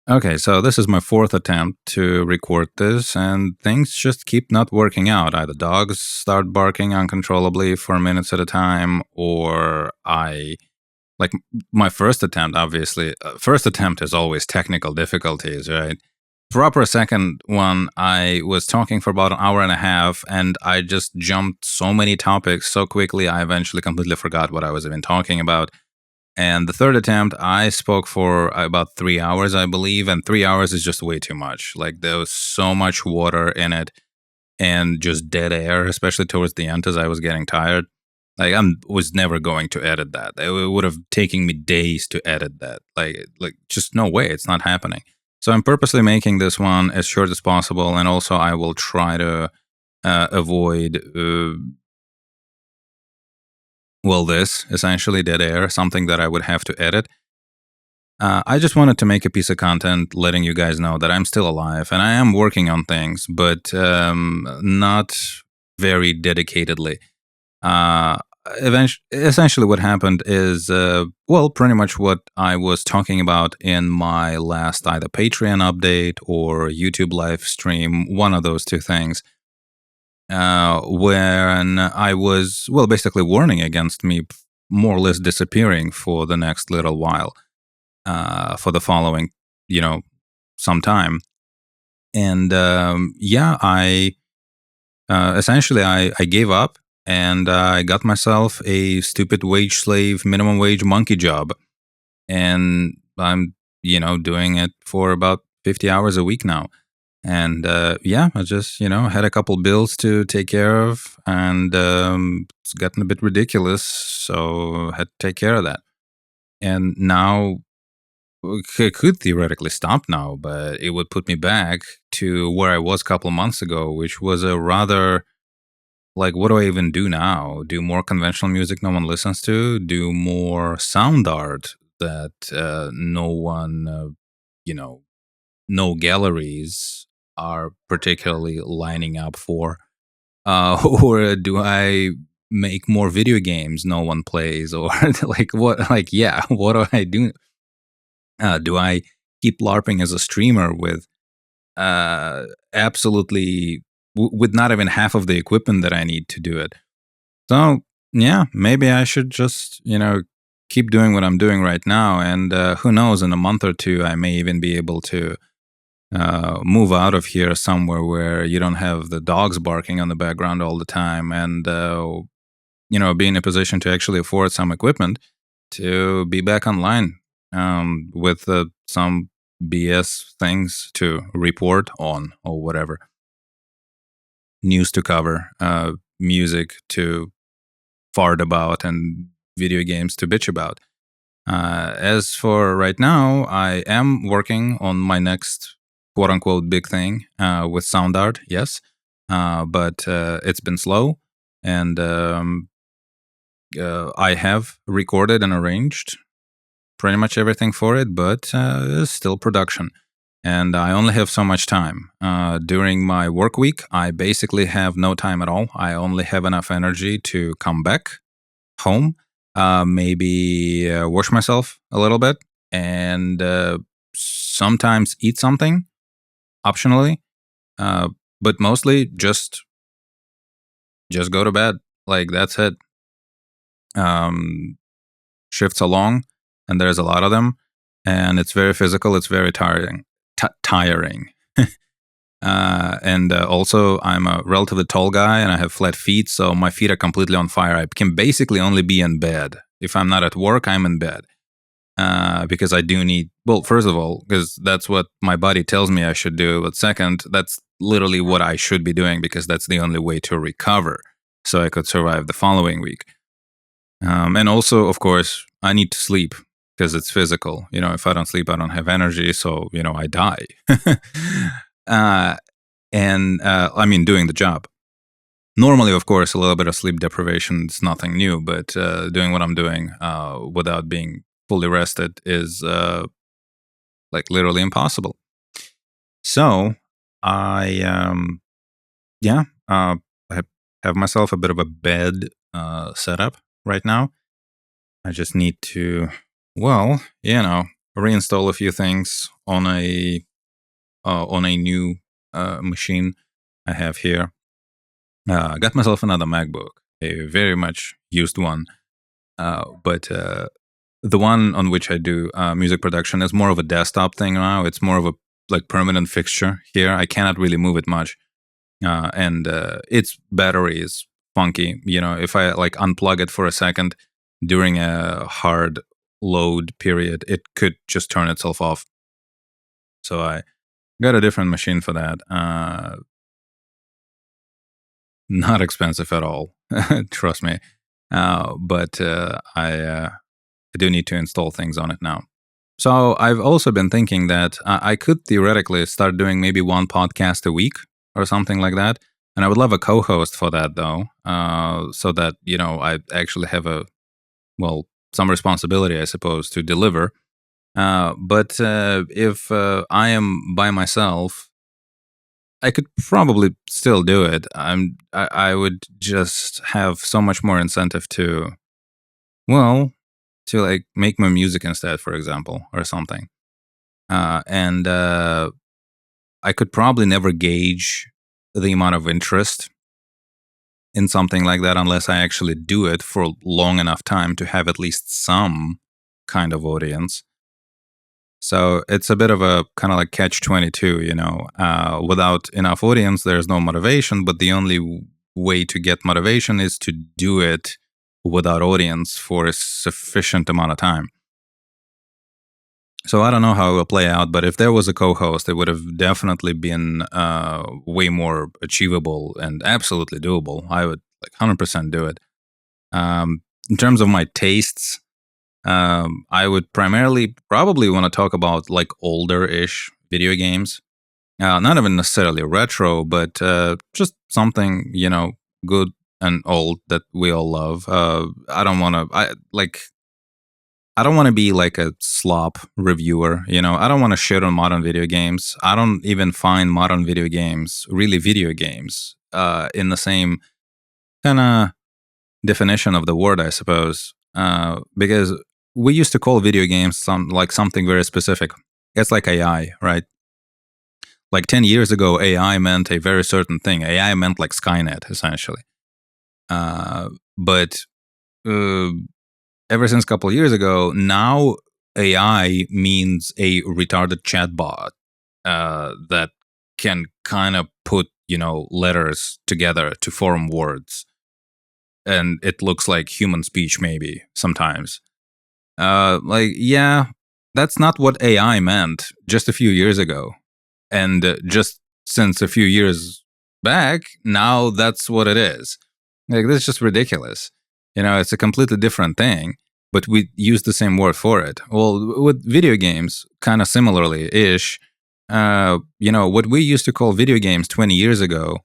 Okay, so this is my fourth attempt to record this, and things just keep not working out. Either dogs start barking uncontrollably for minutes at a time, or like my first attempt, obviously, first attempt is always technical difficulties, right? Proper second one, I was talking for about an hour and a half, and I just jumped so many topics so quickly, I eventually completely forgot what I was even talking about. And the third attempt, I spoke for about 3 hours, I believe, and 3 hours is just way too much. Like there was so much water in it and just dead air, especially towards the end as I was getting tired. Like I was never going to edit that. It would have taken me days to edit that. Like just no way, it's not happening. So I'm purposely making this one as short as possible, and also I will try to avoid this essentially dead air, something that I would have to edit. I just wanted to make a piece of content letting you guys know that I'm still alive and I am working on things, but not very dedicatedly. Essentially, what happened is, pretty much what I was talking about in my last either Patreon update or YouTube live stream, one of those two things, when I was, basically warning against me more or less disappearing for the next little while, for the following, you know, some time. And I essentially I gave up and I got myself a stupid wage slave, minimum wage monkey job. And I'm, doing it for about 50 hours a week now. And I just, had a couple bills to take care of, and it's gotten a bit ridiculous. So I had to take care of that. And now I could theoretically stop now, but it would put me back to where I was a couple of months ago, which was a rather like, what do I even do now? Do more conventional music no one listens to? Do more sound art that no one, you know, no galleries are particularly lining up for? Or do I make more video games no one plays? Or like what? Like, yeah, what do I do? Do I keep LARPing as a streamer with absolutely with not even half of the equipment that I need to do it? So yeah, maybe I should just keep doing what I'm doing right now, and who knows, in a month or two, I may even be able to move out of here somewhere where you don't have the dogs barking on the background all the time, and be in a position to actually afford some equipment to be back online with some BS things to report on or whatever, news to cover, music to fart about, and video games to bitch about. As for right now, I am working on my next quote unquote big thing with sound art, yes. But it's been slow, and I have recorded and arranged pretty much everything for it, but it's still production. And I only have so much time. During my work week, I basically have no time at all. I only have enough energy to come back home, maybe wash myself a little bit, and sometimes eat something optionally, but mostly just go to bed. Like that's it. Um, Shifts are long, and there's a lot of them, and it's very physical. It's very tiring. Tiring. And also, I'm a relatively tall guy, and I have flat feet, so my feet are completely on fire. I can basically only be in bed. If I'm not at work, I'm in bed. Because I do need, first of all, because that's what my body tells me I should do. But second, that's literally what I should be doing, because that's the only way to recover so I could survive the following week. And also, of course, I need to sleep because it's physical. If I don't sleep, I don't have energy. So, I die. And I mean, doing the job. Normally, of course, a little bit of sleep deprivation is nothing new, but doing what I'm doing without being fully rested is like literally impossible. So I, I have myself a bit of a bed setup right now. I just need to, reinstall a few things on a new machine I have here. I got myself another MacBook, a very much used one, but the one on which I do music production is more of a desktop thing now. It's more of a like permanent fixture here. I cannot really move it much, and its battery is funky. If I like unplug it for a second during a hard load period, it could just turn itself off. So I got a different machine for that. Not expensive at all, trust me. But I do need to install things on it now. So I've also been thinking that I could theoretically start doing maybe one podcast a week or something like that. And I would love a co-host for that, though, so that, I actually have some responsibility, I suppose, to deliver. But if I am by myself, I could probably still do it. I would just have so much more incentive to like make my music instead, for example, or something. And I could probably never gauge the amount of interest in something like that unless I actually do it for long enough time to have at least some kind of audience. So it's a bit of a kind of like catch-22, without enough audience, there's no motivation, but the only way to get motivation is to do it without audience for a sufficient amount of time. So I don't know how it will play out, but if there was a co-host, it would have definitely been way more achievable and absolutely doable. I would like 100% do it. In terms of my tastes, I would primarily probably want to talk about like older-ish video games. Not even necessarily retro, but just something, good and old that we all love. I don't want to be like a slop reviewer. I don't want to shit on modern video games. I don't even find modern video games really video games in the same kind of definition of the word, I suppose. Because we used to call video games something very specific. It's like AI, right? Like 10 years ago, AI meant a very certain thing. AI meant like Skynet, essentially. But ever since a couple of years ago, now AI means a retarded chatbot that can kind of put, letters together to form words. And it looks like human speech, maybe, sometimes. That's not what AI meant just a few years ago. And just since a few years back, now that's what it is. Like, that's just ridiculous. It's a completely different thing, but we use the same word for it. Well, with video games, kind of similarly-ish, what we used to call video games 20 years ago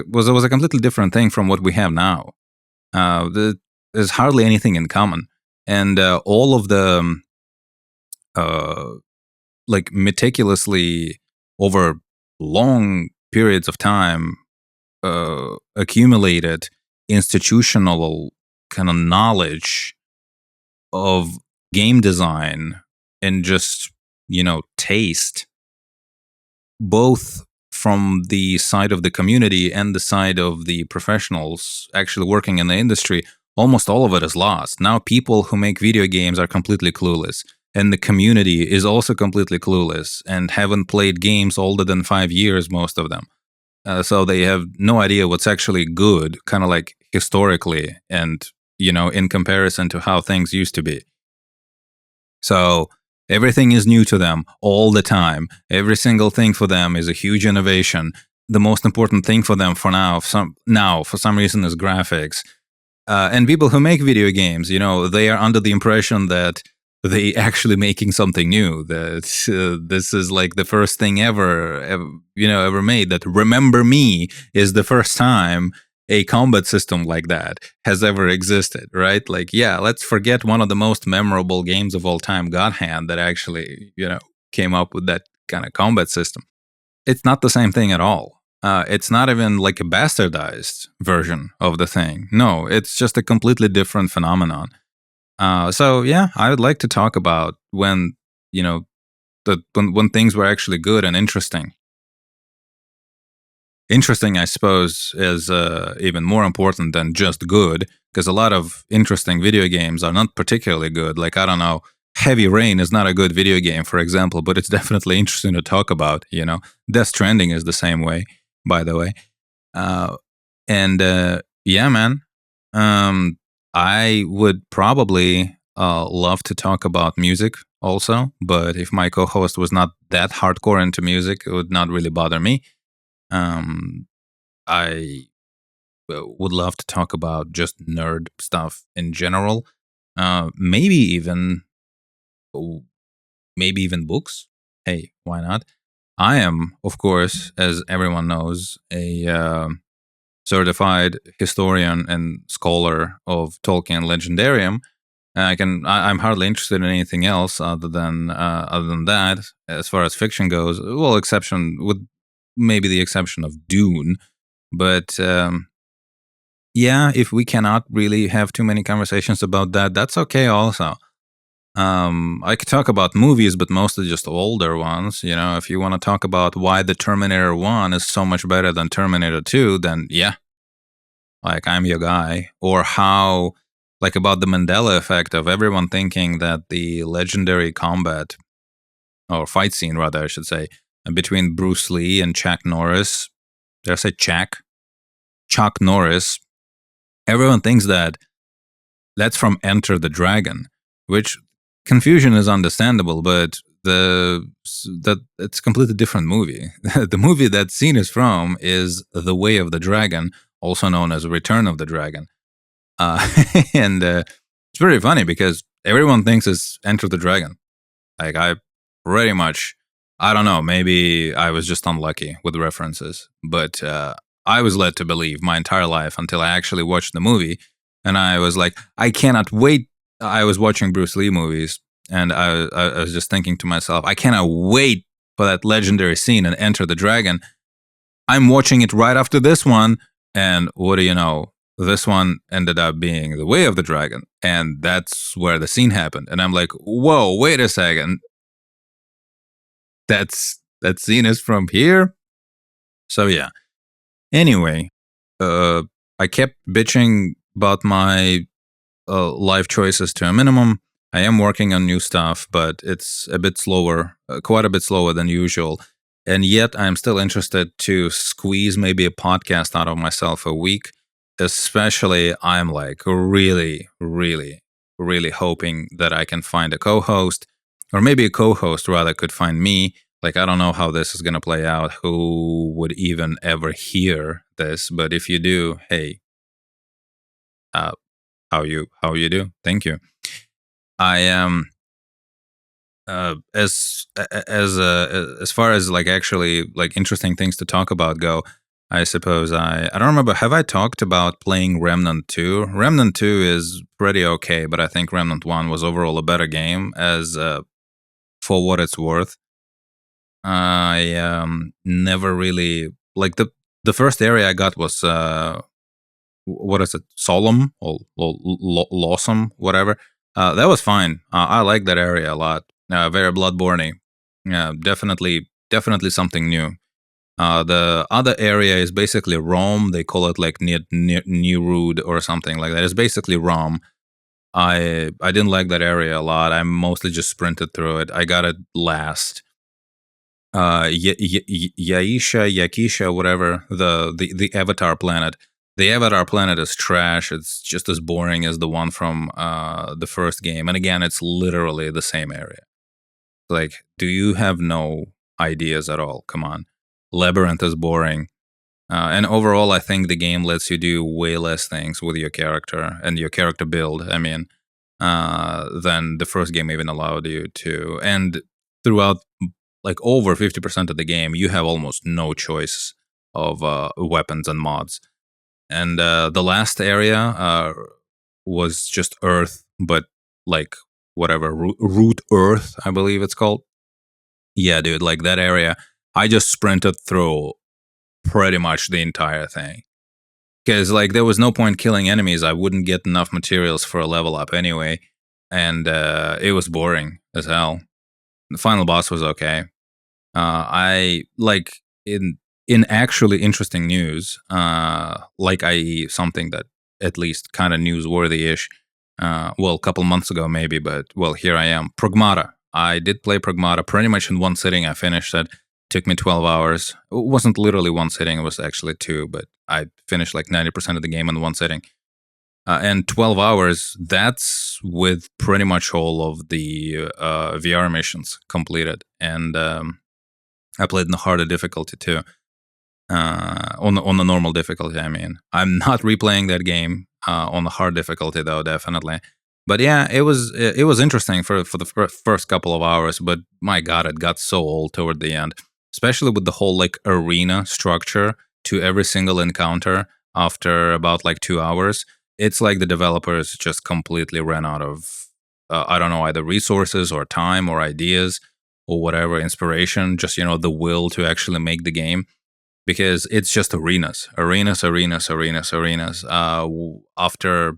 was a completely different thing from what we have now. There's hardly anything in common. And all of the like meticulously over long periods of time accumulated institutional kind of knowledge of game design and just taste, both from the side of the community and the side of the professionals actually working in the industry, almost all of it is lost. Now people who make video games are completely clueless. And the community is also completely clueless and haven't played games older than 5 years, most of them. So they have no idea what's actually good, kind of like historically and, in comparison to how things used to be. So everything is new to them all the time. Every single thing for them is a huge innovation. The most important thing for them for some reason is graphics. And people who make video games, they are under the impression that they actually making something new, that this is like the first thing ever made, that Remember Me is the first time a combat system like that has ever existed, right? Like, let's forget one of the most memorable games of all time, God Hand, that actually, came up with that kind of combat system. It's not the same thing at all. It's not even like a bastardized version of the thing. No, it's just a completely different phenomenon. I would like to talk about when you know, when things were actually good and interesting. Interesting, I suppose, is even more important than just good, because a lot of interesting video games are not particularly good. Like, I don't know, Heavy Rain is not a good video game, for example, but it's definitely interesting to talk about. Death Stranding is the same way, by the way. And yeah, man, I would probably love to talk about music also, but if my co-host was not that hardcore into music, it would not really bother me. Um, I would love to talk about just nerd stuff in general. Maybe even books. Hey, why not? I am, of course, as everyone knows, a certified historian and scholar of Tolkien Legendarium. I'm hardly interested in anything else other than that. As far as fiction goes, well, exception with maybe the exception of Dune, but yeah, if we cannot really have too many conversations about that, that's okay. Also, I could talk about movies, but mostly just older ones. If you want to talk about why the Terminator 1 is so much better than Terminator 2, then yeah, like I'm your guy. Or how, like, about the Mandela effect of everyone thinking that the legendary combat or fight scene, rather, I should say, between Bruce Lee and Chuck Norris. Did I say Chuck Norris. Everyone thinks that that's from Enter the Dragon, which confusion is understandable, but that it's a completely different movie. The movie that scene is from is The Way of the Dragon, also known as Return of the Dragon. And it's very funny because everyone thinks it's Enter the Dragon. Like, I pretty much, I don't know, maybe I was just unlucky with references, but I was led to believe my entire life until I actually watched the movie, and I was like, I cannot wait. I was watching Bruce Lee movies, and I was just thinking to myself, I cannot wait for that legendary scene in Enter the Dragon. I'm watching it right after this one, and what do you know? This one ended up being The Way of the Dragon, and that's where the scene happened. And I'm like, whoa, wait a second. That scene is from here? So yeah. Anyway, I kept bitching about my life choices to a minimum. I am working on new stuff, but it's a bit slower, quite a bit slower than usual. And yet, I'm still interested to squeeze maybe a podcast out of myself a week. Especially, I'm like really, really, really hoping that I can find a co host, or maybe a co host rather could find me. Like, I don't know how this is going to play out, who would even ever hear this. But if you do, hey, uh, how you do? Thank you. I am as far as like actually like interesting things to talk about go. I suppose I don't remember. Have I talked about playing Remnant 2? Remnant 2 is pretty okay, but I think Remnant 1 was overall a better game. As for what it's worth, I never really like the first area I got was what is it, Solemn or Lawsome, whatever. That was fine. I like that area a lot. Very Bloodborne. Yeah, definitely something new. The other area is basically Rome. They call it like New Rood or something like that. It's basically Rome. I didn't like that area a lot. I mostly just sprinted through it. I got it last. Yakisha, whatever, the Avatar planet. The Avatar planet is trash. It's just as boring as the one from the first game. And again, it's literally the same area. Like, do you have no ideas at all? Come on. Labyrinth is boring. And overall, I think the game lets you do way less things with your character and your character build, I mean, than the first game even allowed you to. And throughout like over 50% of the game, you have almost no choice of weapons and mods. And the last area was just Earth, but like whatever, Root Earth, I believe it's called. Yeah, dude, like that area, I just sprinted through pretty much the entire thing. Because like there was no point killing enemies. I wouldn't get enough materials for a level up anyway. And it was boring as hell. The final boss was okay. I like in actually interesting news, like i.e. something that at least kind of newsworthy-ish. Well, a couple months ago maybe, but well, here I am. Pragmata. I did play Pragmata pretty much in one sitting. I finished it. Took me 12 hours. It wasn't literally one sitting. It was actually two, but I finished like 90% of the game in one sitting. And 12 hours, that's with pretty much all of the VR missions completed. And I played in the harder difficulty too. On the normal difficulty, I mean. I'm not replaying that game on the hard difficulty though, definitely. But yeah, it was interesting for the first couple of hours, but my god, it got so old toward the end, especially with the whole like arena structure to every single encounter after about like 2 hours. It's like the developers just completely ran out of I don't know, either resources or time or ideas or whatever, inspiration, just the will to actually make the game, because it's just arenas. After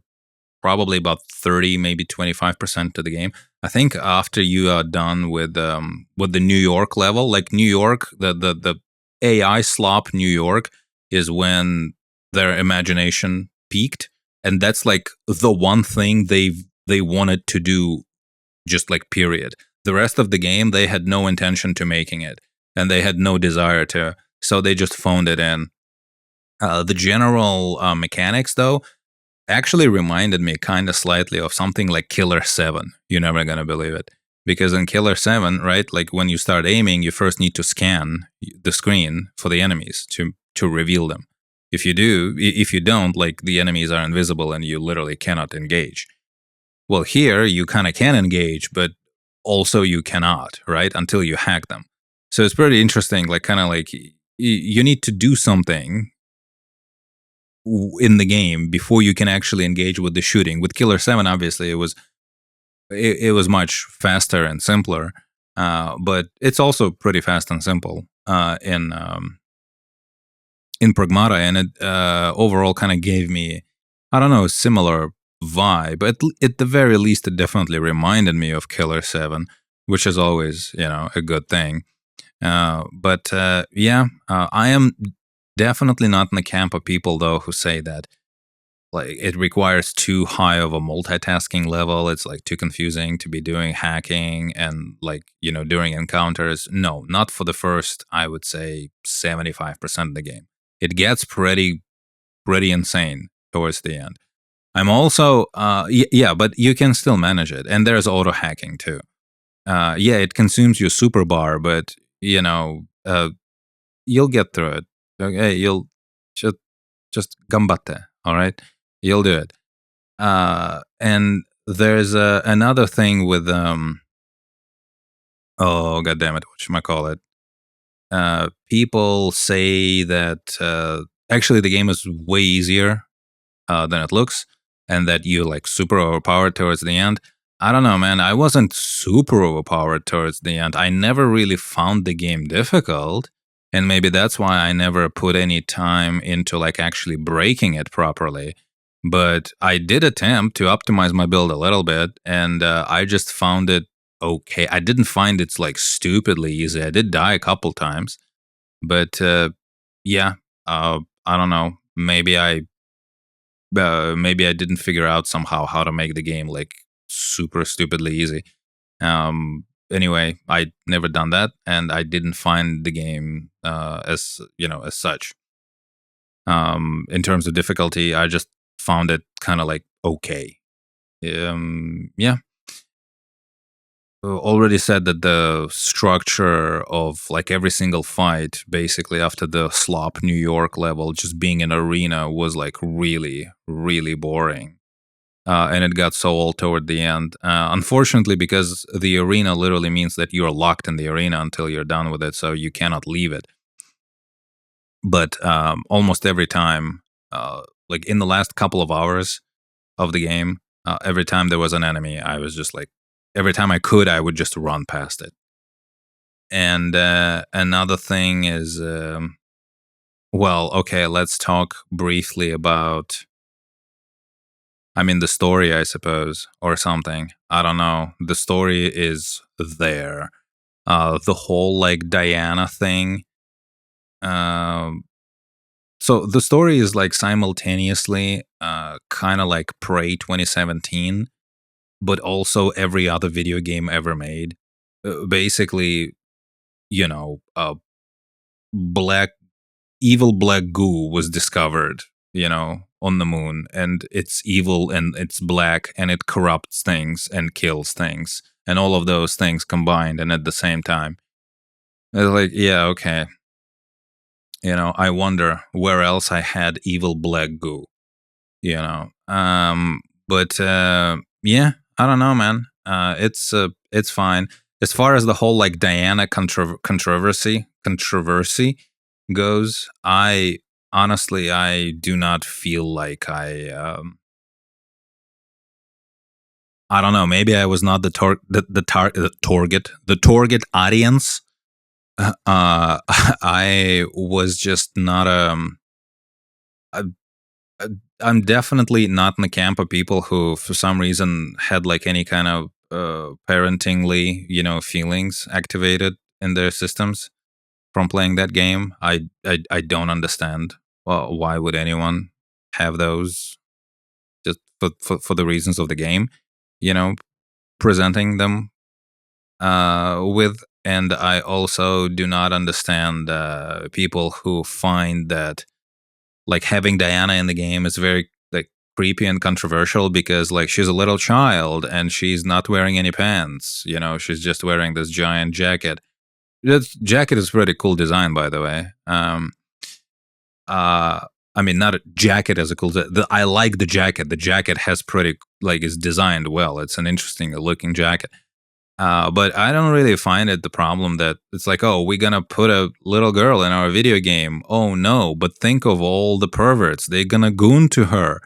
probably about 30, maybe 25% of the game, I think after you are done with the New York level, like New York, the AI slop New York is when their imagination peaked, and that's like the one thing they wanted to do, just like period. The rest of the game, they had no intention to making it, and they had no desire to, so they just phoned it in. The general mechanics, though, actually reminded me kind of slightly of something like Killer 7. You're never going to believe it. Because in Killer 7, right, like when you start aiming, you first need to scan the screen for the enemies to reveal them. If you don't, like the enemies are invisible and you literally cannot engage. Well, here you kind of can engage, but also you cannot, right, until you hack them. So it's pretty interesting, like kind of like you need to do something in the game before you can actually engage with the shooting. With Killer 7, obviously, it was much faster and simpler, but it's also pretty fast and simple in Pragmata, and it overall kind of gave me, I don't know, a similar vibe. But at the very least, it definitely reminded me of Killer 7, which is always, a good thing. But I am definitely not in the camp of people, though, who say that like it requires too high of a multitasking level. It's like too confusing to be doing hacking and like, doing encounters. No, not for the first, I would say 75% of the game. It gets pretty insane towards the end. I'm also, yeah, but you can still manage it. And there's auto hacking too. Yeah, it consumes your super bar, but, you'll get through it. Okay, you'll just gambatte, all right? You'll do it. And there's another thing with oh god damn it, what should I call it? People say that actually the game is way easier than it looks, and that you like super overpowered towards the end. I don't know, man. I wasn't super overpowered towards the end. I never really found the game difficult, and maybe that's why I never put any time into like actually breaking it properly. But I did attempt to optimize my build a little bit, and I just found it okay. I didn't find it's like stupidly easy. I did die a couple times, but yeah, I don't know. Maybe I didn't figure out somehow how to make the game like super stupidly easy. Anyway, I never done that, and I didn't find the game as such. In terms of difficulty, I just found it kind of like okay. Yeah. Already said that the structure of like every single fight, basically after the slop New York level, just being an arena was like really, really boring. And it got so old toward the end. Unfortunately, because the arena literally means that you're locked in the arena until you're done with it, so you cannot leave it. But almost every time, like in the last couple of hours of the game, every time there was an enemy, I was just like, every time I could, I would just run past it. And another thing is, well, okay, let's talk briefly about, I mean, the story, I suppose, or something. I don't know. The story is there. The whole like Diana thing. Um, so the story is like simultaneously kind of like Prey 2017, but also every other video game ever made. Basically, black evil black goo was discovered, on the moon, and it's evil and it's black and it corrupts things and kills things, and all of those things combined and at the same time. It's like, yeah, okay. I wonder where else I had evil black goo, you know. But yeah, I don't know, man. It's fine. As far as the whole like Diana controversy goes, I do not feel like I don't know, maybe I was not the target audience. I was just not I, I'm definitely not in the camp of people who, for some reason, had like any kind of parentingly, feelings activated in their systems from playing that game. I don't understand. Well, why would anyone have those? Just for the reasons of the game, you know, presenting them with. And I also do not understand people who find that like having Diana in the game is very like creepy and controversial because like she's a little child and she's not wearing any pants. She's just wearing this giant jacket. That jacket is pretty cool design, by the way. I mean, not a jacket as a cool. I like the jacket. The jacket has pretty like is designed well. It's an interesting looking jacket. But I don't really find it the problem that it's like, oh, we're gonna put a little girl in our video game. Oh no! But think of all the perverts. They're gonna goon to her.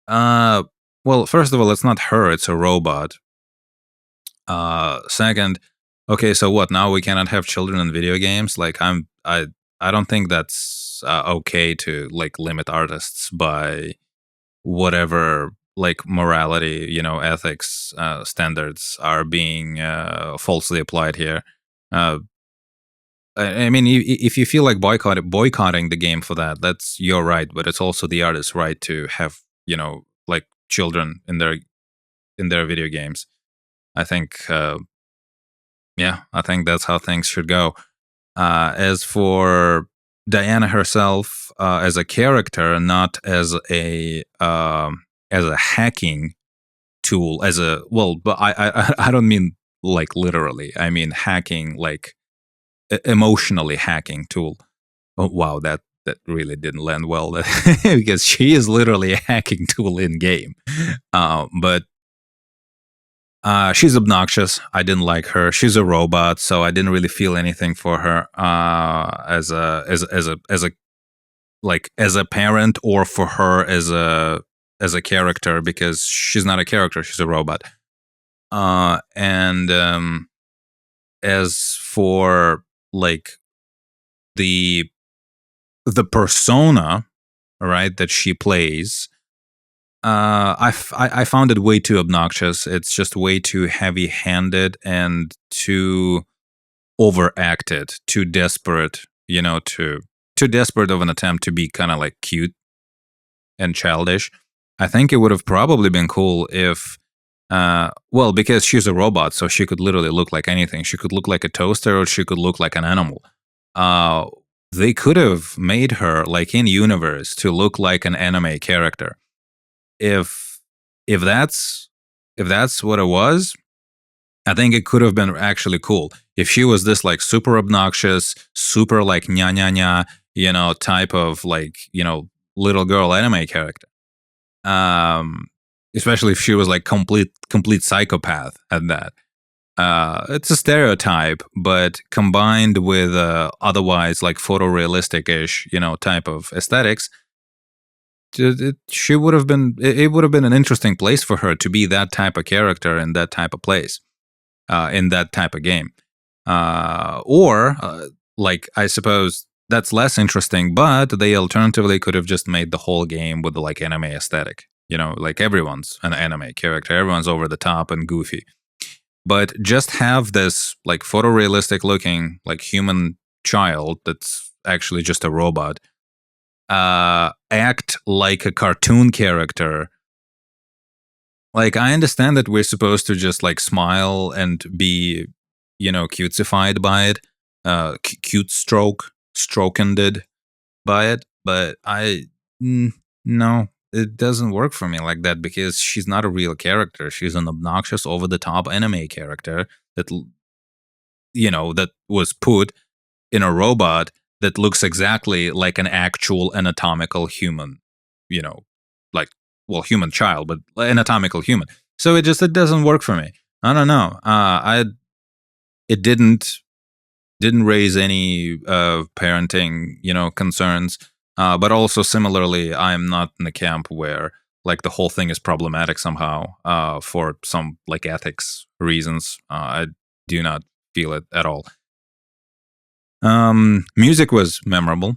Well, first of all, it's not her. It's a robot. Second, okay, so what? Now we cannot have children in video games. Like, I don't think that's okay to like limit artists by whatever like morality, ethics standards are being falsely applied here. Uh, I mean, if you feel like boycotting the game for that, that's your right. But it's also the artist's right to have like children in their video games. I think, yeah, I think that's how things should go. As for Diana herself as a character, not as a hacking tool, but I don't mean like literally. I mean hacking like emotionally hacking tool. Oh wow, that really didn't land well because she is literally a hacking tool in game. But she's obnoxious. I didn't like her. She's a robot, so I didn't really feel anything for her as a parent, or for her as a character, because she's not a character. She's a robot. And as for like the persona, right, that she plays, I found it way too obnoxious. It's just way too heavy-handed and too overacted, too desperate. Too desperate of an attempt to be kind of like cute and childish. I think it would have probably been cool if, because she's a robot, so she could literally look like anything. She could look like a toaster, or she could look like an animal. They could have made her like in universe to look like an anime character. If that's what it was, I think it could have been actually cool. If she was this like super obnoxious, super like nya nya nya, type of like, little girl anime character. Especially if she was like complete psychopath at that. It's a stereotype, but combined with otherwise like photorealistic-ish, type of aesthetics, it would have been an interesting place for her to be that type of character in that type of place, in that type of game. Or like, I suppose that's less interesting, but they alternatively could have just made the whole game with the like anime aesthetic. Like everyone's an anime character, everyone's over the top and goofy. but just have this like photorealistic looking like human child that's actually just a robot act like a cartoon character. Like, I understand that we're supposed to just like smile and be, cutesified by it, cute strokened by it, but no, it doesn't work for me like that because she's not a real character. She's an obnoxious, over the top anime character that that was put in a robot that looks exactly like an actual anatomical human, like, well, human child, but anatomical human. So it doesn't work for me. I don't know. It didn't raise any parenting, concerns. But also similarly, I'm not in the camp where like the whole thing is problematic somehow for some like ethics reasons. I do not feel it at all. Music was memorable.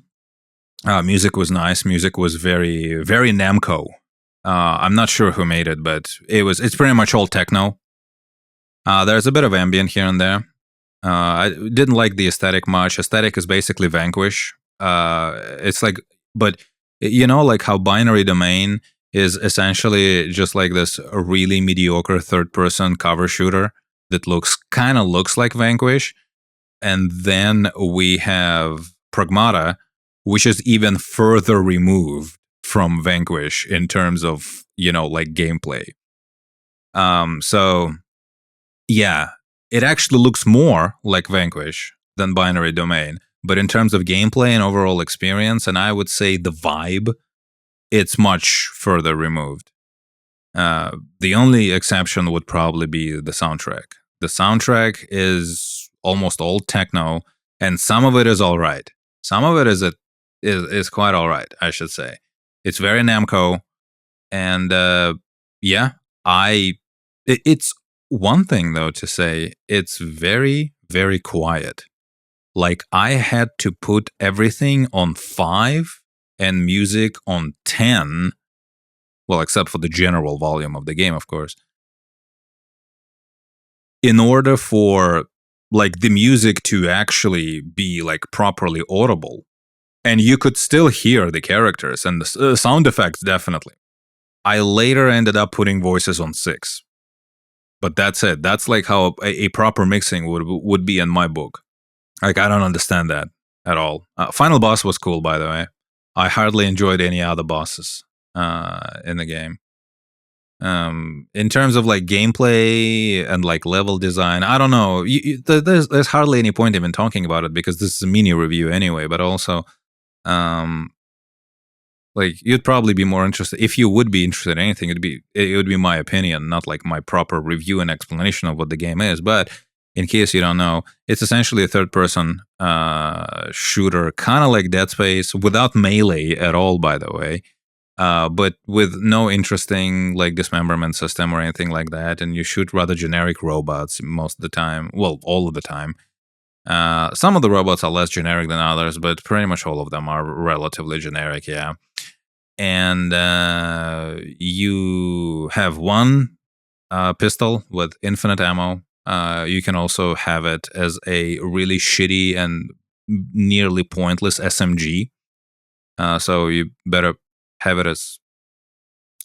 Music was nice. Music was very, very Namco. I'm not sure who made it, but it's pretty much all techno. There's a bit of ambient here and there. I didn't like the aesthetic much. Aesthetic is basically Vanquish. It's like, but like how Binary Domain is essentially just like this really mediocre third-person cover shooter that kind of looks like Vanquish. And then we have Pragmata, which is even further removed from Vanquish in terms of, like gameplay. So, yeah, it actually looks more like Vanquish than Binary Domain. But in terms of gameplay and overall experience, and I would say the vibe, it's much further removed. The only exception would probably be the soundtrack. The soundtrack is almost all techno, and some of it is all right. Some of it is quite all right, I should say. It's very Namco, and it's one thing though to say it's very, very quiet. Like, I had to put everything on 5 and music on 10. Well, except for the general volume of the game, of course, in order for like the music to actually be like properly audible, and you could still hear the characters and the sound effects. Definitely, I later ended up putting voices on 6, but that's it. That's like how a proper mixing would be in my book. Like, I don't understand that at all. Final boss was cool, by the way. I hardly enjoyed any other bosses in the game. In terms of like gameplay and like level design, I don't know. There's hardly any point even talking about it because this is a mini review anyway. But also, like, you'd probably be more interested if you would be interested in anything. It would be my opinion, not like my proper review and explanation of what the game is. But in case you don't know, it's essentially a third-person shooter, kind of like Dead Space, without melee at all, by the way. But with no interesting like dismemberment system or anything like that, and you shoot rather generic robots most of the time. Well, all of the time. Some of the robots are less generic than others, but pretty much all of them are relatively generic, yeah. And you have one pistol with infinite ammo. You can also have it as a really shitty and nearly pointless SMG. So you better have it as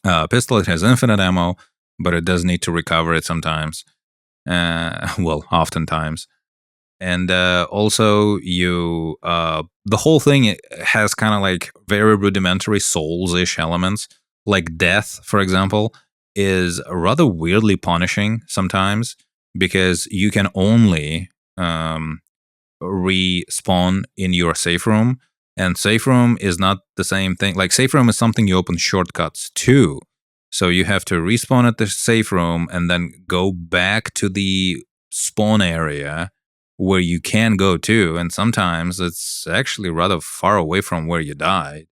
a pistol. It has infinite ammo, but it does need to recover it sometimes. Well, oftentimes. And also, the whole thing has kind of like very rudimentary Souls-ish elements. Like death, for example, is rather weirdly punishing sometimes because you can only respawn in your safe room. And safe room is not the same thing. Like, safe room is something you open shortcuts to. So you have to respawn at the safe room and then go back to the spawn area where you can go to. And sometimes it's actually rather far away from where you died.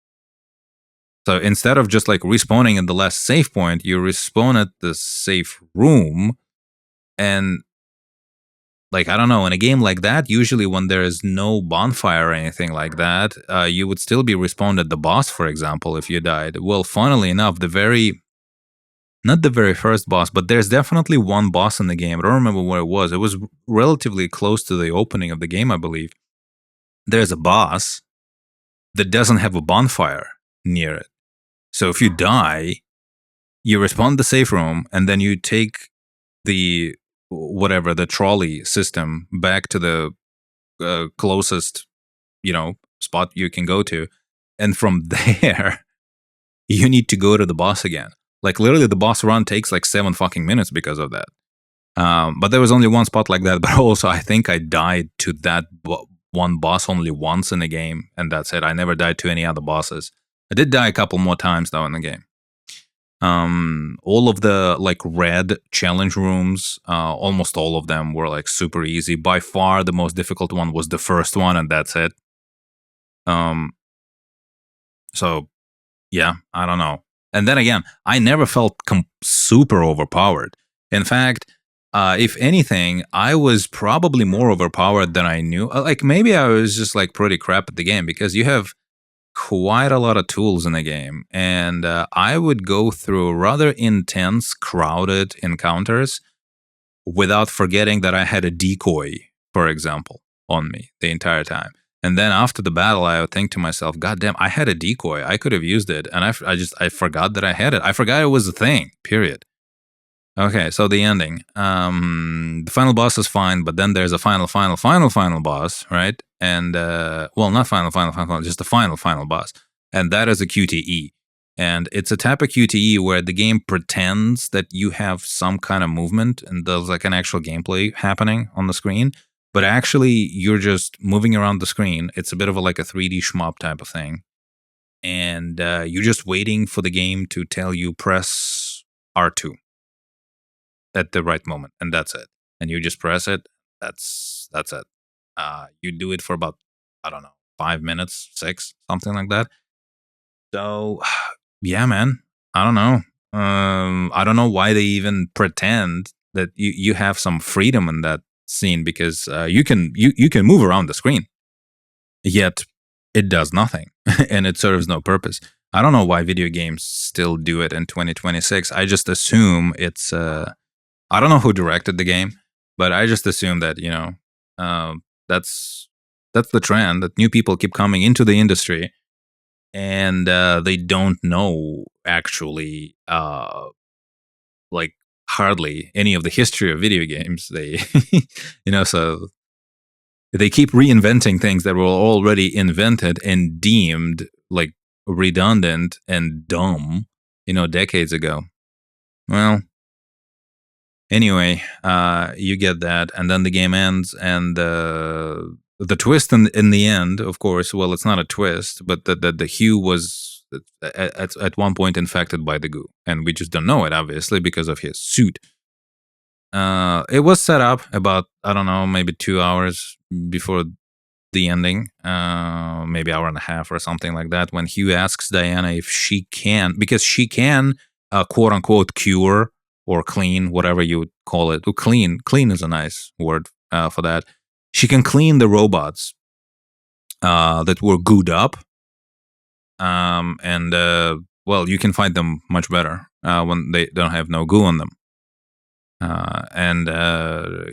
So instead of just like respawning at the last save point, you respawn at the safe room. And like, I don't know, in a game like that, usually when there is no bonfire or anything like that, you would still be respawned at the boss, for example, if you died. Well, funnily enough, the very not the very first boss, but there's definitely one boss in the game. I don't remember where it was. It was relatively close to the opening of the game, I believe. There's a boss that doesn't have a bonfire near it. So if you die, you respawn the safe room, and then you take the trolley system back to the closest, spot you can go to, and from there, you need to go to the boss again. Like literally, the boss run takes like 7 fucking minutes because of that. But there was only one spot like that. But also, I think I died to that one boss only once in the game, and that's it. I never died to any other bosses. I did die a couple more times though in the game. All of the like red challenge rooms, almost all of them were like super easy. By far, the most difficult one was the first one, and that's it. So yeah, I don't know. And then again, I never felt super overpowered. In fact, if anything, I was probably more overpowered than I knew. Like maybe I was just like pretty crap at the game, because you have quite a lot of tools in the game, and I would go through rather intense, crowded encounters without forgetting that I had a decoy, for example, on me the entire time. And then after the battle, I would think to myself, God damn, I had a decoy. I could have used it. And I forgot that I had it. I forgot it was a thing, period. Okay, so the ending. The final boss is fine, but then there's a final boss, right? And, not final, just the final boss. And that is a QTE. And it's a type of QTE where the game pretends that you have some kind of movement and there's like an actual gameplay happening on the screen. But actually, you're just moving around the screen. It's a bit of like a 3D shmup type of thing. And you're just waiting for the game to tell you press R2 at the right moment. And that's it. And you just press it. That's it. You do it for about, I don't know, 5 minutes, 6, something like that. So, yeah, man. I don't know. I don't know why they even pretend that you have some freedom in that scene, because you can move around the screen, yet it does nothing and it serves no purpose. I don't know why video games still do it in 2026. I just assume it's I don't know who directed the game, but I just assume that that's the trend, that new people keep coming into the industry and they don't know actually like hardly any of the history of video games. They so they keep reinventing things that were already invented and deemed like redundant and dumb decades ago. Well, anyway, you get that, and then the game ends, and the twist in the end, of course, well, it's not a twist, but the Hugh was at one point infected by the goo, and we just don't know it, obviously, because of his suit. It was set up about, I don't know, maybe 2 hours before the ending, maybe hour and a half or something like that, when Hugh asks Diana if she can, because she can quote unquote cure or clean, whatever you would call it. Clean is a nice word for that. She can clean the robots that were gooed up, and you can fight them much better when they don't have no goo on them. And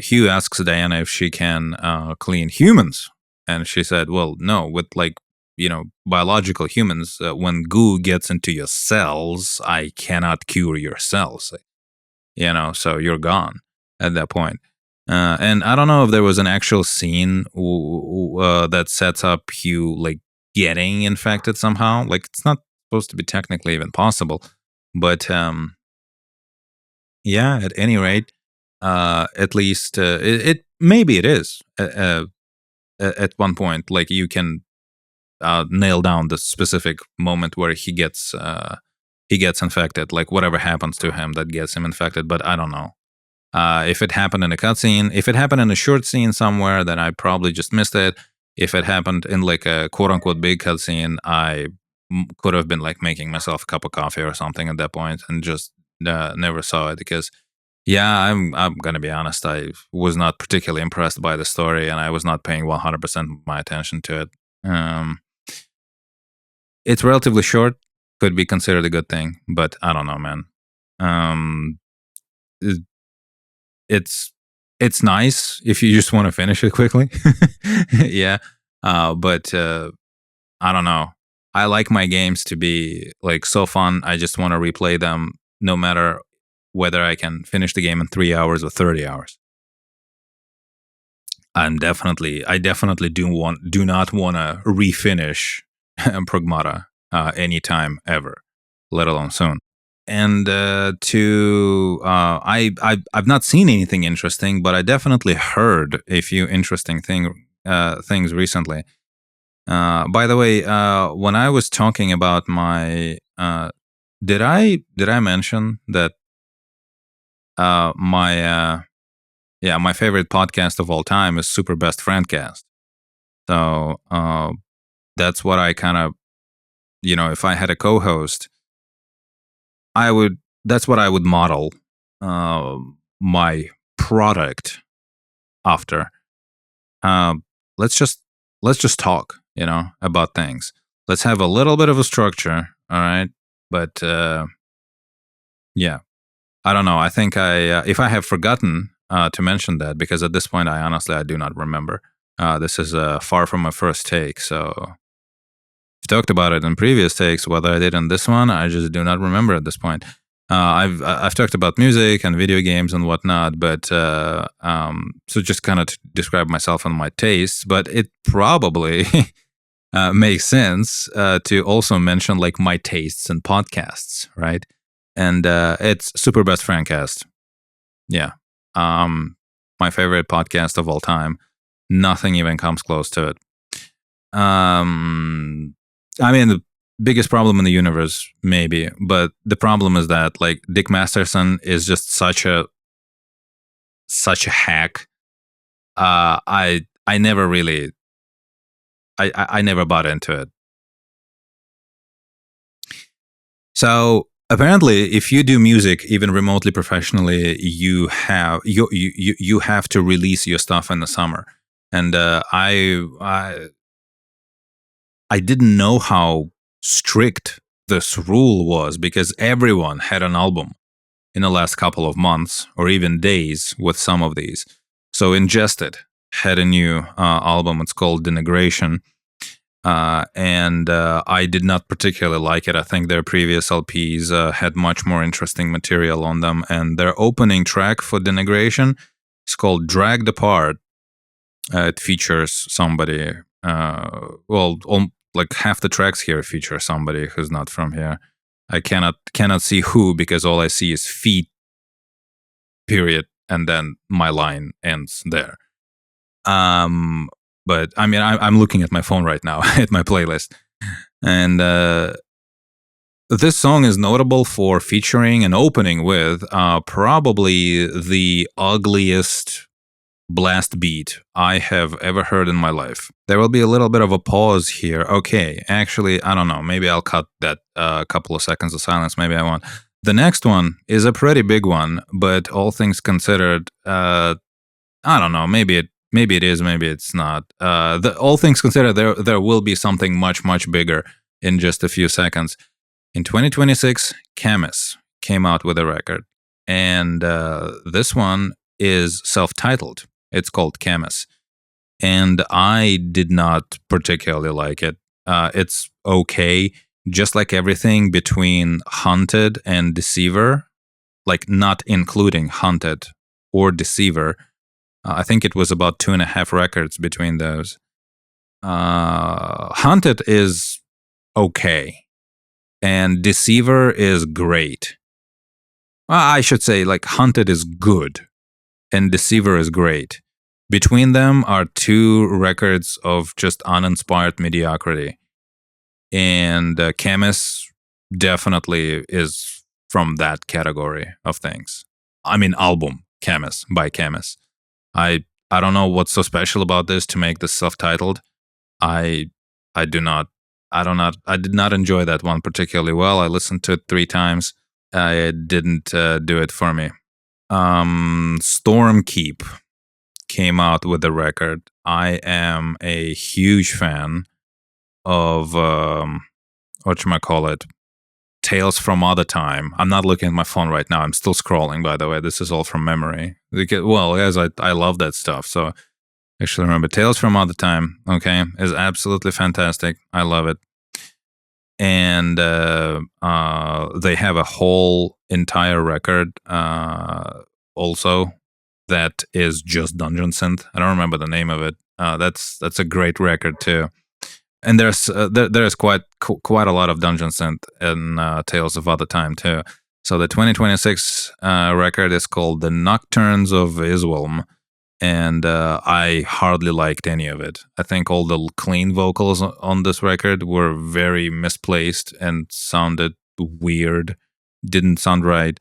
Hugh asks Diana if she can clean humans, and she said, "Well, no. With biological humans, when goo gets into your cells, I cannot cure your cells. So you're gone at that point." And I don't know if there was an actual scene that sets up Hugh like getting infected somehow. Like it's not supposed to be technically even possible, but yeah. At any rate, at least it maybe it is at one point. Like you can nail down the specific moment where he gets infected. Like whatever happens to him that gets him infected. But I don't know. If it happened in a cutscene, if it happened in a short scene somewhere, then I probably just missed it. If it happened in like a quote unquote big cutscene, I could have been like making myself a cup of coffee or something at that point and just never saw it, because yeah, I'm gonna be honest, I was not particularly impressed by the story, and I was not paying 100% of my attention to it. It's relatively short, could be considered a good thing, but I don't know, man. Um, it- it's nice if you just want to finish it quickly. Yeah, but I don't know. I like my games to be like so fun. I just want to replay them, no matter whether I can finish the game in 3 hours or 30 hours. I definitely do not want to refinish Pragmata anytime ever, let alone soon. And I've not seen anything interesting, but I definitely heard a few interesting things recently. By the way, when I was talking about my, did I mention that my favorite podcast of all time is Super Best Friendcast. So that's what I kind of, if I had a co-host, I would. That's what I would model my product after. Um, let's just talk, about things. Let's have a little bit of a structure, all right? But yeah, I don't know. I think if I have forgotten to mention that, because at this point, I do not remember. This is far from my first take, so I've talked about it in previous takes. Whether I did in this one, I just do not remember at this point. I've talked about music and video games and whatnot, but so just kind of to describe myself and my tastes. But it probably makes sense to also mention like my tastes in podcasts, right? And it's Super Best Friendcast. Yeah. My favorite podcast of all time. Nothing even comes close to it. I mean, the biggest problem in the universe, maybe, but the problem is that like Dick Masterson is just such a hack. I never really, I never bought into it. So apparently, if you do music even remotely professionally, you have to release your stuff in the summer. And I didn't know how strict this rule was, because everyone had an album in the last couple of months or even days with some of these. So Ingested had a new album. It's called Denigration. And I did not particularly like it. I think their previous LPs had much more interesting material on them. And their opening track for Denigration is called Dragged Apart. It features somebody, like half the tracks here feature somebody who's not from here. I cannot see who, because all I see is feet, period, and then my line ends there. But I mean, I'm looking at my phone right now at my playlist, and this song is notable for featuring and opening with probably the ugliest blast beat I have ever heard in my life. There will be a little bit of a pause here. Okay, actually, I don't know. Maybe I'll cut that couple of seconds of silence. Maybe I won't. The next one is a pretty big one, but all things considered, I don't know. Maybe it is. Maybe it's not. All things considered, there will be something much bigger in just a few seconds. In 2026, Camus came out with a record, and this one is self-titled. It's called Camus, and I did not particularly like it. It's okay, just like everything between Haunted and Deceiver, like not including Haunted or Deceiver. I think it was about 2.5 records between those. Haunted is okay, and Deceiver is great. I should say, like, Haunted is good, and Deceiver is great. Between them are 2 records of just uninspired mediocrity. And Camus definitely is from that category of things. I mean, album Camus by Camus. I don't know what's so special about this to make this self-titled. I I do not I did not enjoy that one particularly well. I listened to it 3 times. It didn't do it for me. Stormkeep came out with a record. I am a huge fan of whatchamacallit, Tales from Other Time. I'm not looking at my phone right now. I'm still scrolling, by the way. This is all from memory. Well, as I love that stuff. So actually remember Tales from Other Time, okay, is absolutely fantastic. I love it. And they have a whole entire record also that is just Dungeon Synth. I don't remember the name of it. That's a great record too. And there's quite a lot of Dungeon Synth in Tales of Other Time too. So the 2026 record is called The Nocturnes of Iswelm, and I hardly liked any of it. I think all the clean vocals on this record were very misplaced and sounded weird, didn't sound right.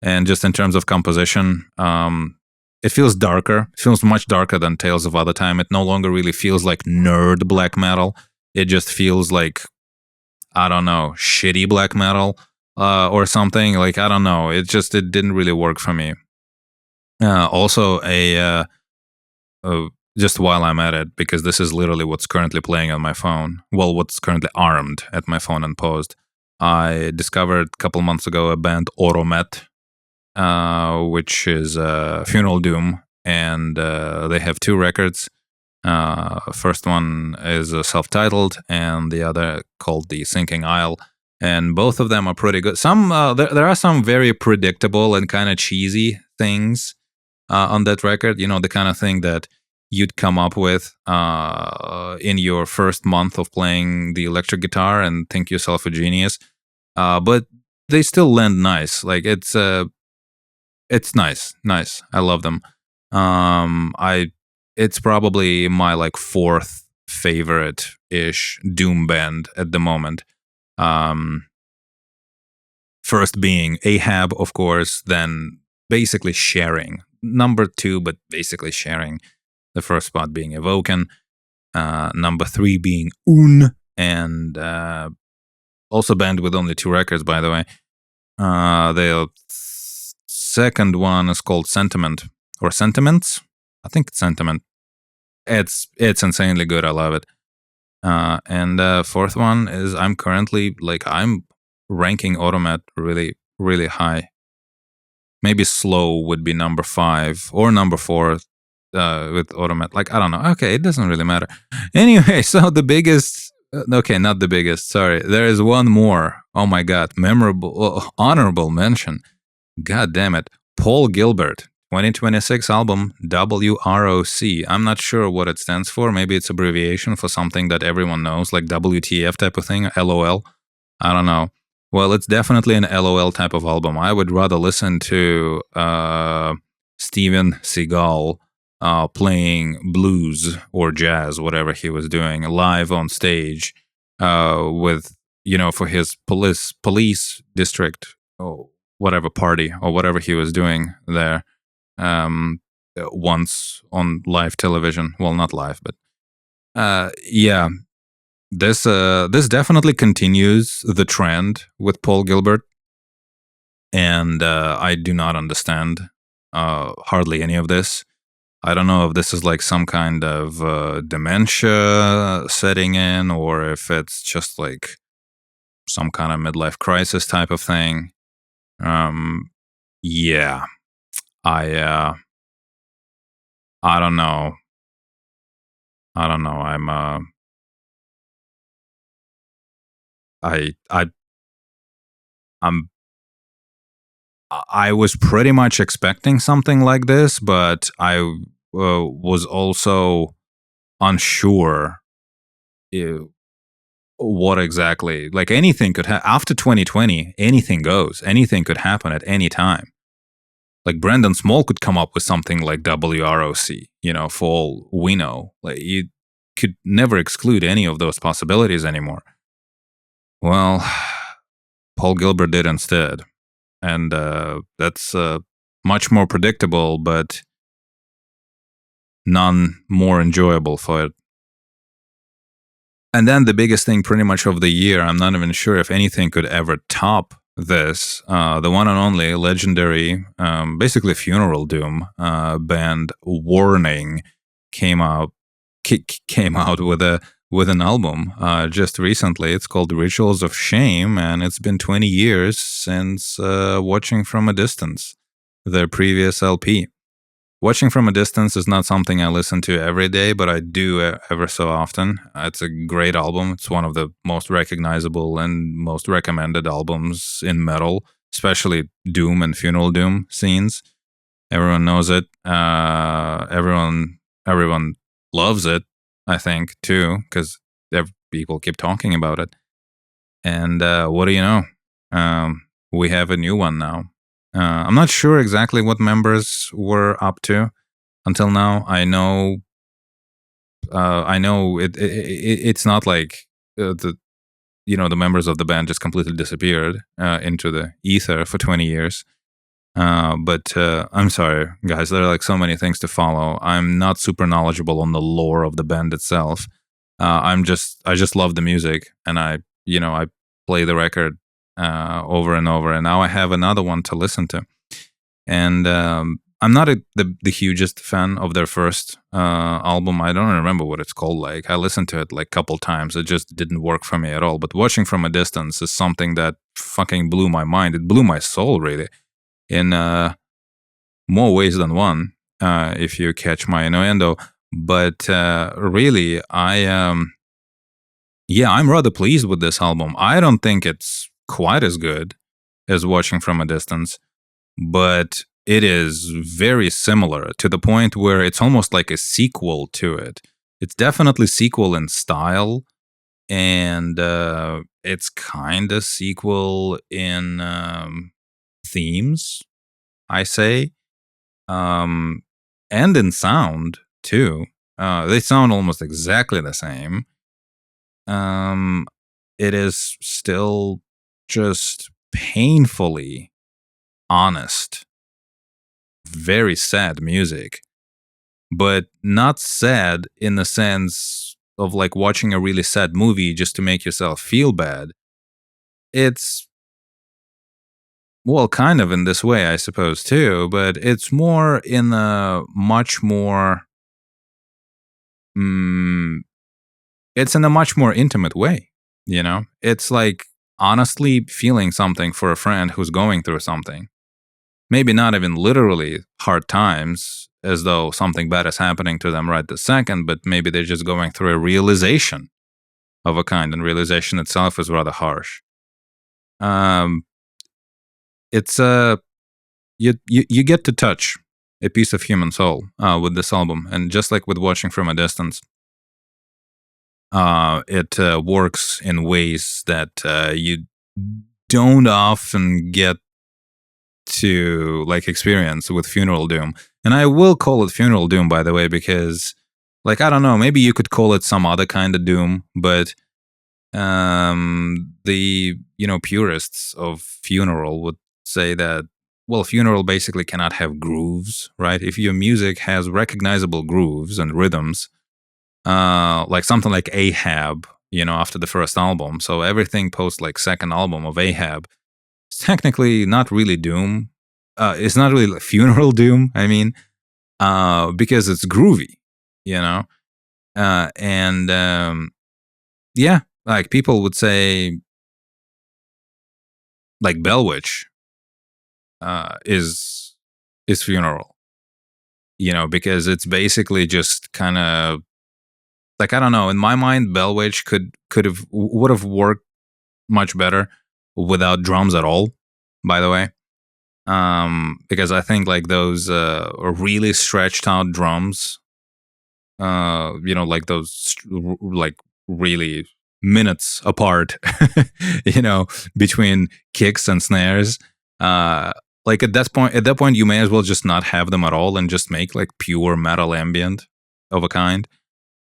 And just in terms of composition, it feels darker. It feels much darker than Tales of Other Time. It no longer really feels like nerd black metal. It just feels like, I don't know, shitty black metal or something. Like, I don't know. It didn't really work for me. Also, just while I'm at it, because this is literally what's currently playing on my phone. Well, what's currently armed at my phone and paused. I discovered a couple months ago a band Oromet, which is Funeral Doom, and they have 2 records. First one is self-titled, and the other called The Sinking Isle. And both of them are pretty good. Some there are some very predictable and kind of cheesy things on that record. You know, the kind of thing that you'd come up with in your first month of playing the electric guitar and think yourself a genius. But they still land nice. Like it's nice. I love them. It's probably my like 4th favorite ish doom band at the moment. First being Ahab, of course, then basically Sharing. Number 2, but basically Sharing. The first spot being Evoken. Number 3 being Un, and also band with only 2 records, by the way. The second one is called Sentiment, or Sentiments. I think it's Sentiment. It's insanely good. I love it. And fourth one is I'm ranking Automat really, really high. Maybe Slow would be number 5 or number 4 with Automat. Like, I don't know. Okay, it doesn't really matter. Anyway, so the biggest... okay, not the biggest. Sorry. There is one more. Oh my God. Honorable mention. God damn it. Paul Gilbert. 2026 album, WROC. I'm not sure what it stands for. Maybe it's abbreviation for something that everyone knows, like WTF type of thing, LOL. I don't know. Well, it's definitely an LOL type of album. I would rather listen to Steven Seagal playing blues or jazz, whatever he was doing, live on stage with, for his police district or whatever party or whatever he was doing there. Once on live television. Well, not live, but yeah. This definitely continues the trend with Paul Gilbert, and I do not understand hardly any of this. I don't know if this is like some kind of dementia setting in, or if it's just like some kind of midlife crisis type of thing. Yeah. I don't know. I was pretty much expecting something like this, but I was also unsure what exactly. Like anything could happen after 2020. Anything goes. Anything could happen at any time. Like Brendan Small could come up with something like WROC, for all we know. Like you could never exclude any of those possibilities anymore. Well, Paul Gilbert did instead. And that's much more predictable, but none more enjoyable for it. And then the biggest thing pretty much of the year, I'm not even sure if anything could ever top this, the one and only legendary, basically funeral doom band Warning came out with a with an album just recently. It's called Rituals of Shame, and it's been 20 years since Watching from a Distance, their previous LP. Watching from a Distance is not something I listen to every day, but I do ever so often. It's a great album. It's one of the most recognizable and most recommended albums in metal, especially doom and funeral doom scenes. Everyone knows it. Everyone loves it, I think, too, because people keep talking about it. And what do you know? We have a new one now. I'm not sure exactly what members were up to until now. I know it's not like the members of the band just completely disappeared into the ether for 20 years. But I'm sorry, guys. There are like so many things to follow. I'm not super knowledgeable on the lore of the band itself. I just love the music, and I play the record over and over. And now I have another one to listen to. And I'm not the hugest fan of their first album. I don't remember what it's called. Like I listened to it like a couple times. It just didn't work for me at all. But Watching from a Distance is something that fucking blew my mind. It blew my soul, really, in more ways than one, if you catch my innuendo. But really, I'm rather pleased with this album. I don't think it's quite as good as Watching from a Distance, but it is very similar to the point where it's almost like a sequel to it. It's definitely sequel in style, and it's kind of sequel in themes, I say, and in sound too. They sound almost exactly the same. It is still just painfully honest, very sad music, but not sad in the sense of like watching a really sad movie just to make yourself feel bad. It's, well, kind of in this way, I suppose, too, but it's more in a much more, it's in a much more intimate way, It's like honestly feeling something for a friend who's going through something. Maybe not even literally hard times, as though something bad is happening to them right this second, but maybe they're just going through a realization of a kind, and realization itself is rather harsh. It's you get to touch a piece of human soul with this album, and just like with Watching from a Distance, it works in ways that you don't often get to like experience with Funeral Doom. And I will call it Funeral Doom, by the way, because like I don't know, maybe you could call it some other kind of doom, but the purists of funeral would say that, well, funeral basically cannot have grooves, right? If your music has recognizable grooves and rhythms, like something like Ahab, after the first album, so everything post like second album of Ahab, it's technically not really doom. It's not really like funeral doom. I mean, because it's groovy, and yeah, like people would say, like Bellwitch is funeral, because it's basically just kind of like, I don't know. In my mind, Bellwitch would have worked much better without drums at all. By the way, because I think like those really stretched out drums, like those like really minutes apart, between kicks and snares. Like at that point, you may as well just not have them at all and just make like pure metal ambient of a kind.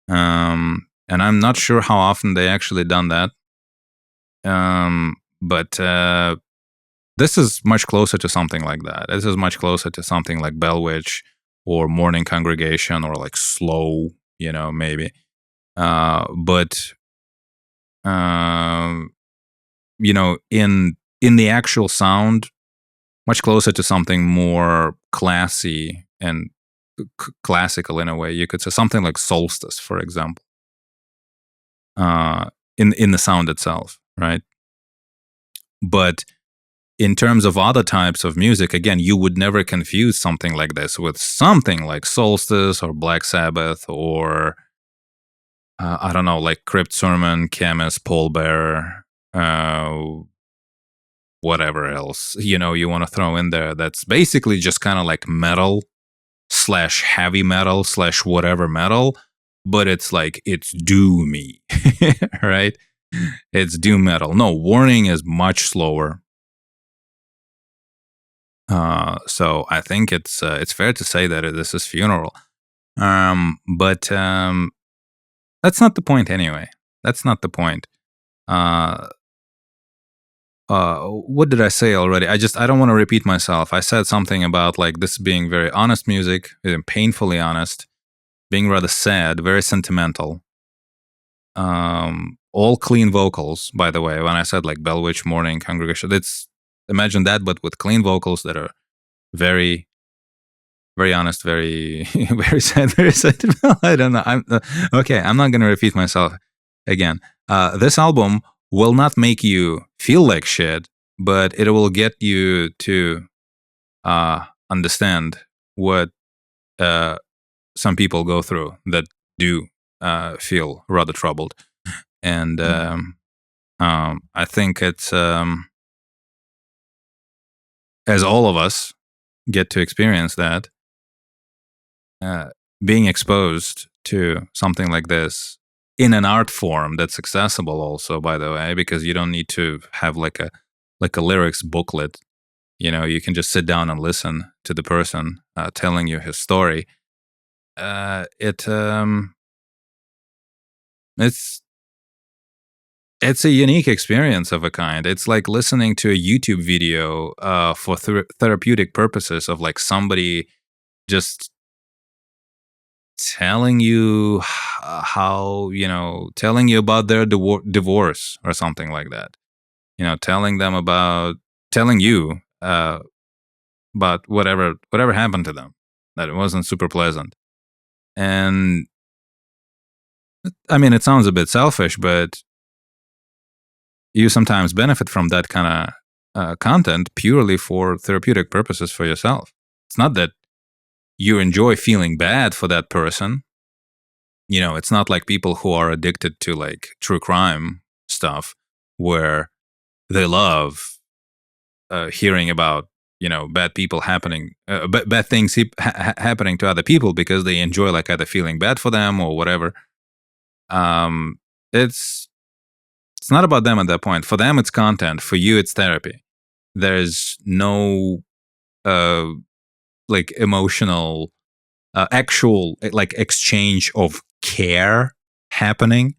And I'm not sure how often they actually done that. But this is much closer to something like that. This is much closer to something like Bellwitch or Morning Congregation or like Slow, maybe. But in the actual sound, much closer to something more classy and classical in a way. You could say something like Solstice, for example. in the sound itself, right? But in terms of other types of music, again, you would never confuse something like this with something like Solstice or Black Sabbath or I don't know, like Crypt Sermon, Chemist, Pallbearer, whatever else you want to throw in there. That's basically just kind of like metal / heavy metal / whatever metal, but it's like it's doomy, right? It's doom metal. No, Warning is much slower. So I think it's fair to say that this is Funeral. But that's not the point anyway. That's not the point. What did I say already? I don't want to repeat myself. I said something about like this being very honest music, painfully honest, being rather sad, very sentimental. All clean vocals, by the way. When I said like Bellwitch, Morning, Congregation, it's imagine that, but with clean vocals that are very, very honest, very, very sad, very sentimental. I don't know. Okay. I'm not going to repeat myself again. This album will not make you feel like shit, but it will get you to understand what some people go through that do feel rather troubled. And I think it's as all of us get to experience that, being exposed to something like this in an art form that's accessible also, by the way, because you don't need to have like a lyrics booklet. You can just sit down and listen to the person telling you his story. It's a unique experience of a kind. It's like listening to a YouTube video for therapeutic purposes of like somebody just telling you telling you about their divorce or something like that. Telling you about whatever happened to them, that it wasn't super pleasant. And I mean, it sounds a bit selfish, but you sometimes benefit from that kind of content purely for therapeutic purposes for yourself. It's not that you enjoy feeling bad for that person. It's not like people who are addicted to like true crime stuff where they love hearing about bad people happening, bad things happening to other people because they enjoy like either feeling bad for them or whatever. It's not about them at that point. For them, it's content. For you, it's therapy. There's no like emotional, actual like exchange of care happening,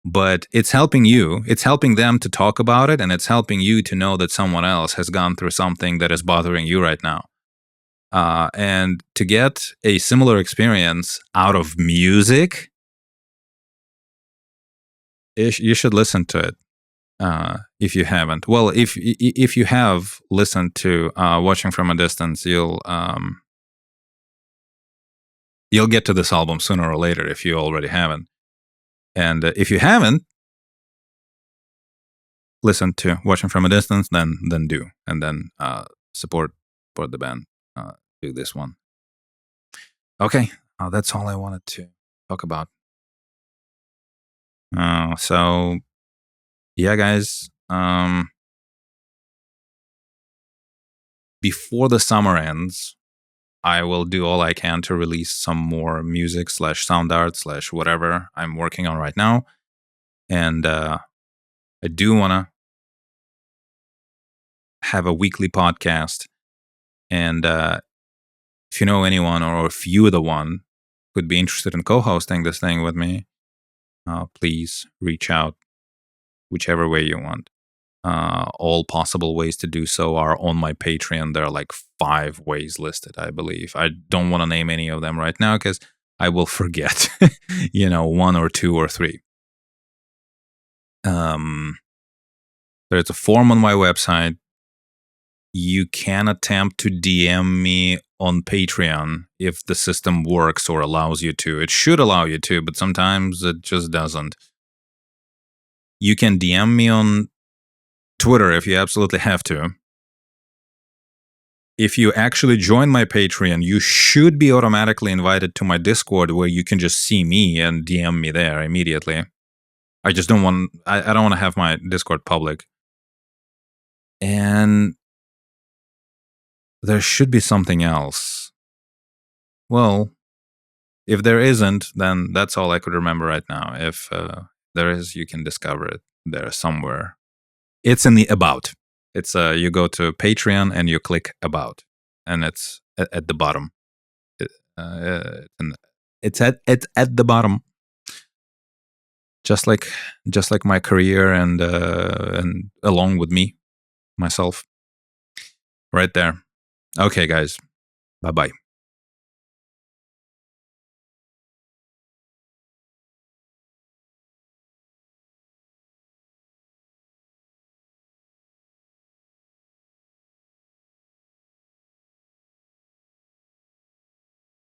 but it's helping you. It's helping them to talk about it, and it's helping you to know that someone else has gone through something that is bothering you right now. And to get a similar experience out of music, you should listen to it. If you haven't, well, if you have listened to Watching from a Distance, you'll get to this album sooner or later if you already haven't. And if you haven't listened to Watching from a Distance, then do, and then support the band. Do this one. Okay, that's all I wanted to talk about. So yeah, guys. Before the summer ends, I will do all I can to release some more music / sound art / whatever I'm working on right now. And I do want to have a weekly podcast. And if you know anyone, or if you're the one who'd be interested in co-hosting this thing with me, please reach out whichever way you want. All possible ways to do so are on my Patreon. There are like 5 ways listed, I believe. I don't want to name any of them right now because I will forget, 1 or 2 or 3. There's a form on my website. You can attempt to DM me on Patreon if the system works or allows you to. It should allow you to, but sometimes it just doesn't. You can DM me on Twitter if you absolutely have to. If you actually join my Patreon, you should be automatically invited to my Discord, where you can just see me and DM me there immediately. I just don't want, I don't want to have my Discord public. And there should be something else. Well, if there isn't, then that's all I could remember right now. If there is, you can discover it there somewhere. It's in the About. It's you go to Patreon and you click About, and it's at the bottom. It's at the bottom, just like my career and along with me, myself, right there. Okay, guys, bye bye.